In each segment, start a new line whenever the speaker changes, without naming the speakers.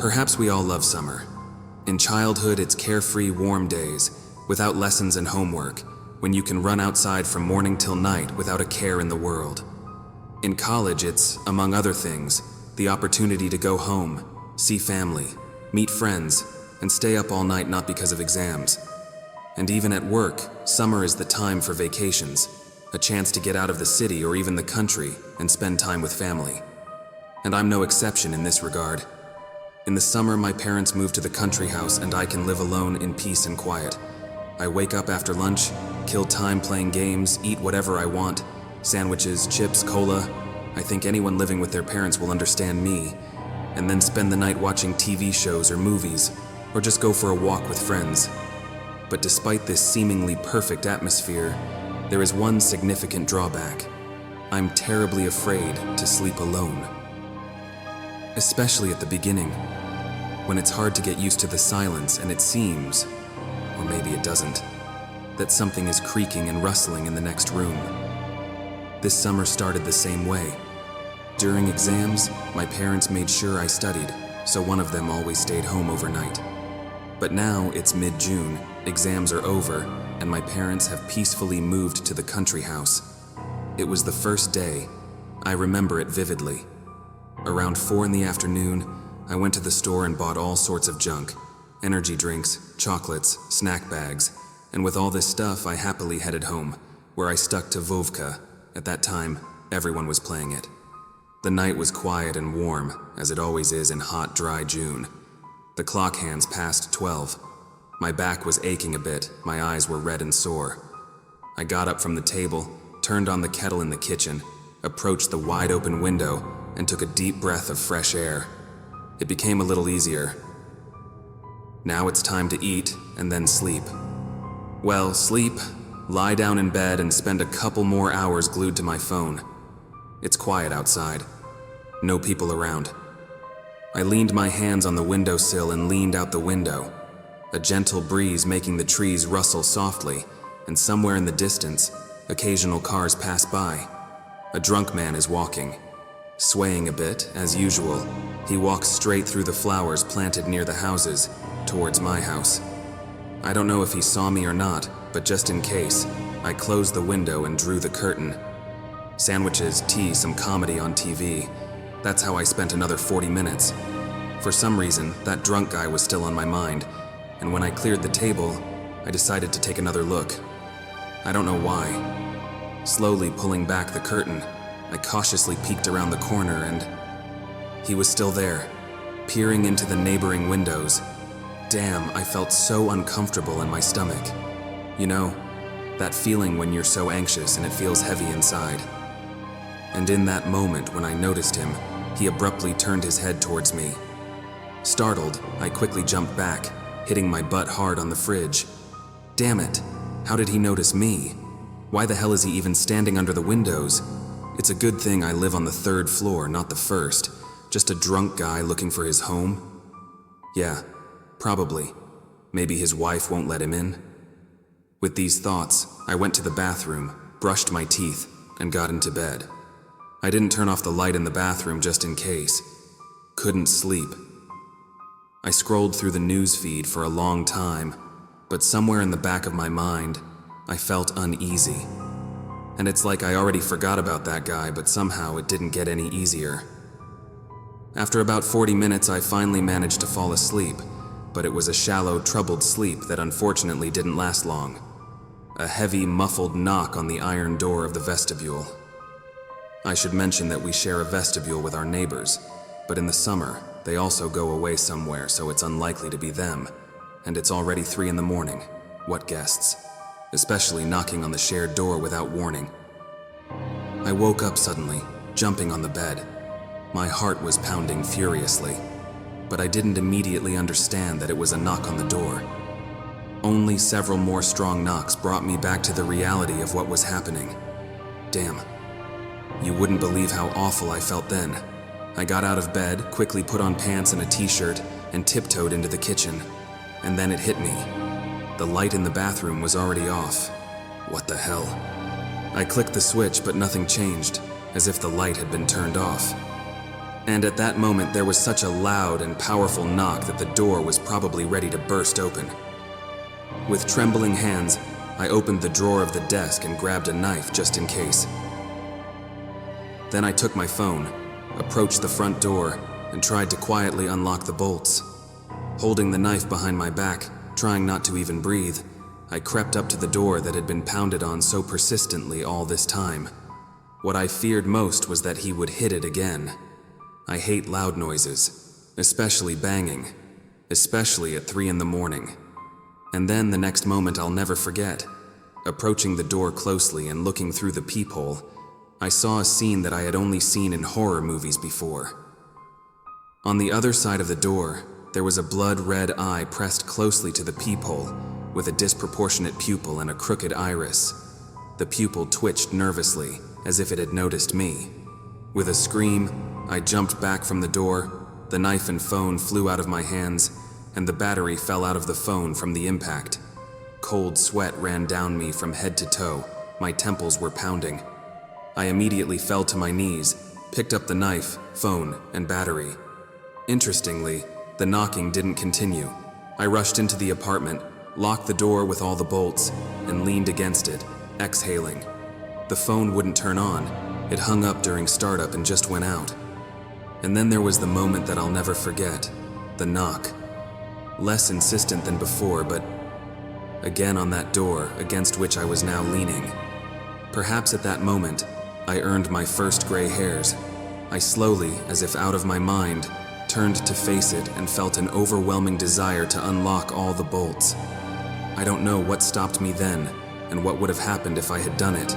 Perhaps we all love summer. In childhood, it's carefree, warm days, without lessons and homework, when you can run outside from morning till night without a care in the world. In college, it's, among other things, the opportunity to go home, see family, meet friends, and stay up all night not because of exams. And even at work, summer is the time for vacations, a chance to get out of the city or even the country and spend time with family. And I'm no exception in this regard. In the summer, my parents move to the country house and I can live alone in peace and quiet. I wake up after lunch, kill time playing games, eat whatever I want, sandwiches, chips, cola. I think anyone living with their parents will understand me. And then spend the night watching TV shows or movies, or just go for a walk with friends. But despite this seemingly perfect atmosphere, there is one significant drawback. I'm terribly afraid to sleep alone. Especially at the beginning, when it's hard to get used to the silence and it seems, or maybe it doesn't, that something is creaking and rustling in the next room. This summer started the same way. During exams, my parents made sure I studied, so one of them always stayed home overnight. But now it's mid-June, exams are over, and my parents have peacefully moved to the country house. It was the first day. I remember it vividly. Around 4 in the afternoon, I went to the store and bought all sorts of junk, energy drinks, chocolates, snack bags, and with all this stuff, I happily headed home, where I stuck to Vovka. At that time, everyone was playing it. The night was quiet and warm, as it always is in hot, dry June. The clock hands passed 12. My back was aching a bit, my eyes were red and sore. I got up from the table, turned on the kettle in the kitchen, approached the wide-open window, and took a deep breath of fresh air. It became a little easier. Now it's time to eat and then sleep. Well, sleep, lie down in bed and spend a couple more hours glued to my phone. It's quiet outside. No people around. I leaned my hands on the windowsill and leaned out the window. A gentle breeze making the trees rustle softly, and somewhere in the distance, occasional cars pass by. A drunk man is walking. Swaying a bit, as usual, he walks straight through the flowers planted near the houses, towards my house. I don't know if he saw me or not, but just in case, I closed the window and drew the curtain. Sandwiches, tea, some comedy on TV. That's how I spent another 40 minutes. For some reason, that drunk guy was still on my mind, and when I cleared the table, I decided to take another look. I don't know why. Slowly pulling back the curtain, I cautiously peeked around the corner and he was still there, peering into the neighboring windows. Damn, I felt so uncomfortable in my stomach. You know, that feeling when you're so anxious and it feels heavy inside. And in that moment when I noticed him, he abruptly turned his head towards me. Startled, I quickly jumped back, hitting my butt hard on the fridge. Damn it, how did he notice me? Why the hell is he even standing under the windows? It's a good thing I live on the 3rd floor, not the 1st. Just a drunk guy looking for his home? Yeah, probably. Maybe his wife won't let him in. With these thoughts, I went to the bathroom, brushed my teeth, and got into bed. I didn't turn off the light in the bathroom just in case. Couldn't sleep. I scrolled through the news feed for a long time, but somewhere in the back of my mind, I felt uneasy. And it's like I already forgot about that guy, but somehow it didn't get any easier. After about 40 minutes, I finally managed to fall asleep, but it was a shallow, troubled sleep that unfortunately didn't last long. A heavy, muffled knock on the iron door of the vestibule. I should mention that we share a vestibule with our neighbors, but in the summer, they also go away somewhere, so it's unlikely to be them. And it's already 3 in the morning. What guests? Especially knocking on the shared door without warning. I woke up suddenly, jumping on the bed. My heart was pounding furiously, but I didn't immediately understand that it was a knock on the door. Only several more strong knocks brought me back to the reality of what was happening. Damn. You wouldn't believe how awful I felt then. I got out of bed, quickly put on pants and a t-shirt, and tiptoed into the kitchen. And then it hit me. The light in the bathroom was already off. What the hell? I clicked the switch, but nothing changed, as if the light had been turned off. And at that moment, there was such a loud and powerful knock that the door was probably ready to burst open. With trembling hands, I opened the drawer of the desk and grabbed a knife just in case. Then I took my phone, approached the front door, and tried to quietly unlock the bolts. Holding the knife behind my back, trying not to even breathe, I crept up to the door that had been pounded on so persistently all this time. What I feared most was that he would hit it again. I hate loud noises, especially banging, especially at 3 in the morning. And then the next moment I'll never forget. Approaching the door closely and looking through the peephole, I saw a scene that I had only seen in horror movies before. On the other side of the door, there was a blood-red eye pressed closely to the peephole, with a disproportionate pupil and a crooked iris. The pupil twitched nervously, as if it had noticed me. With a scream, I jumped back from the door, the knife and phone flew out of my hands, and the battery fell out of the phone from the impact. Cold sweat ran down me from head to toe, my temples were pounding. I immediately fell to my knees, picked up the knife, phone, and battery. Interestingly, the knocking didn't continue. I rushed into the apartment, locked the door with all the bolts, and leaned against it, exhaling. The phone wouldn't turn on. It hung up during startup and just went out. And then there was the moment that I'll never forget, the knock. Less insistent than before, but again on that door against which I was now leaning. Perhaps at that moment, I earned my first gray hairs. I slowly, as if out of my mind, turned to face it and felt an overwhelming desire to unlock all the bolts. I don't know what stopped me then, and what would have happened if I had done it.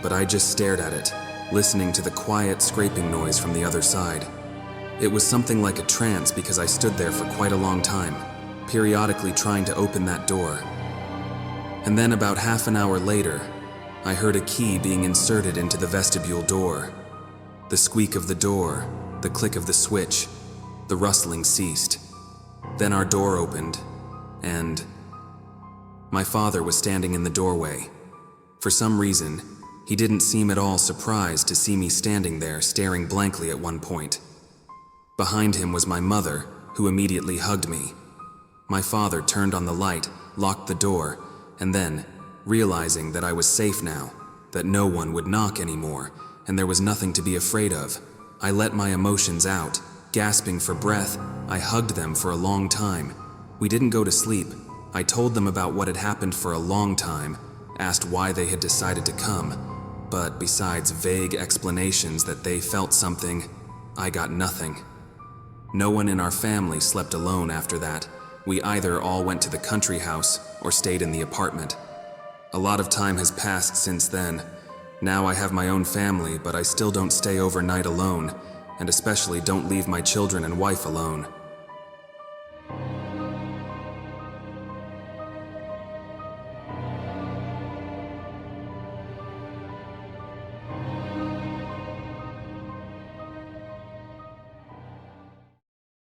But I just stared at it, listening to the quiet scraping noise from the other side. It was something like a trance because I stood there for quite a long time, periodically trying to open that door. And then about half an hour later, I heard a key being inserted into the vestibule door. The squeak of the door, the click of the switch, the rustling ceased. Then our door opened, and my father was standing in the doorway. For some reason, he didn't seem at all surprised to see me standing there staring blankly at one point. Behind him was my mother, who immediately hugged me. My father turned on the light, locked the door, and then, realizing that I was safe now, that no one would knock anymore, and there was nothing to be afraid of, I let my emotions out. Gasping for breath, I hugged them for a long time. We didn't go to sleep. I told them about what had happened for a long time, asked why they had decided to come, but besides vague explanations that they felt something, I got nothing. No one in our family slept alone after that. We either all went to the country house or stayed in the apartment. A lot of time has passed since then. Now I have my own family, but I still don't stay overnight alone, and especially don't leave my children and wife alone.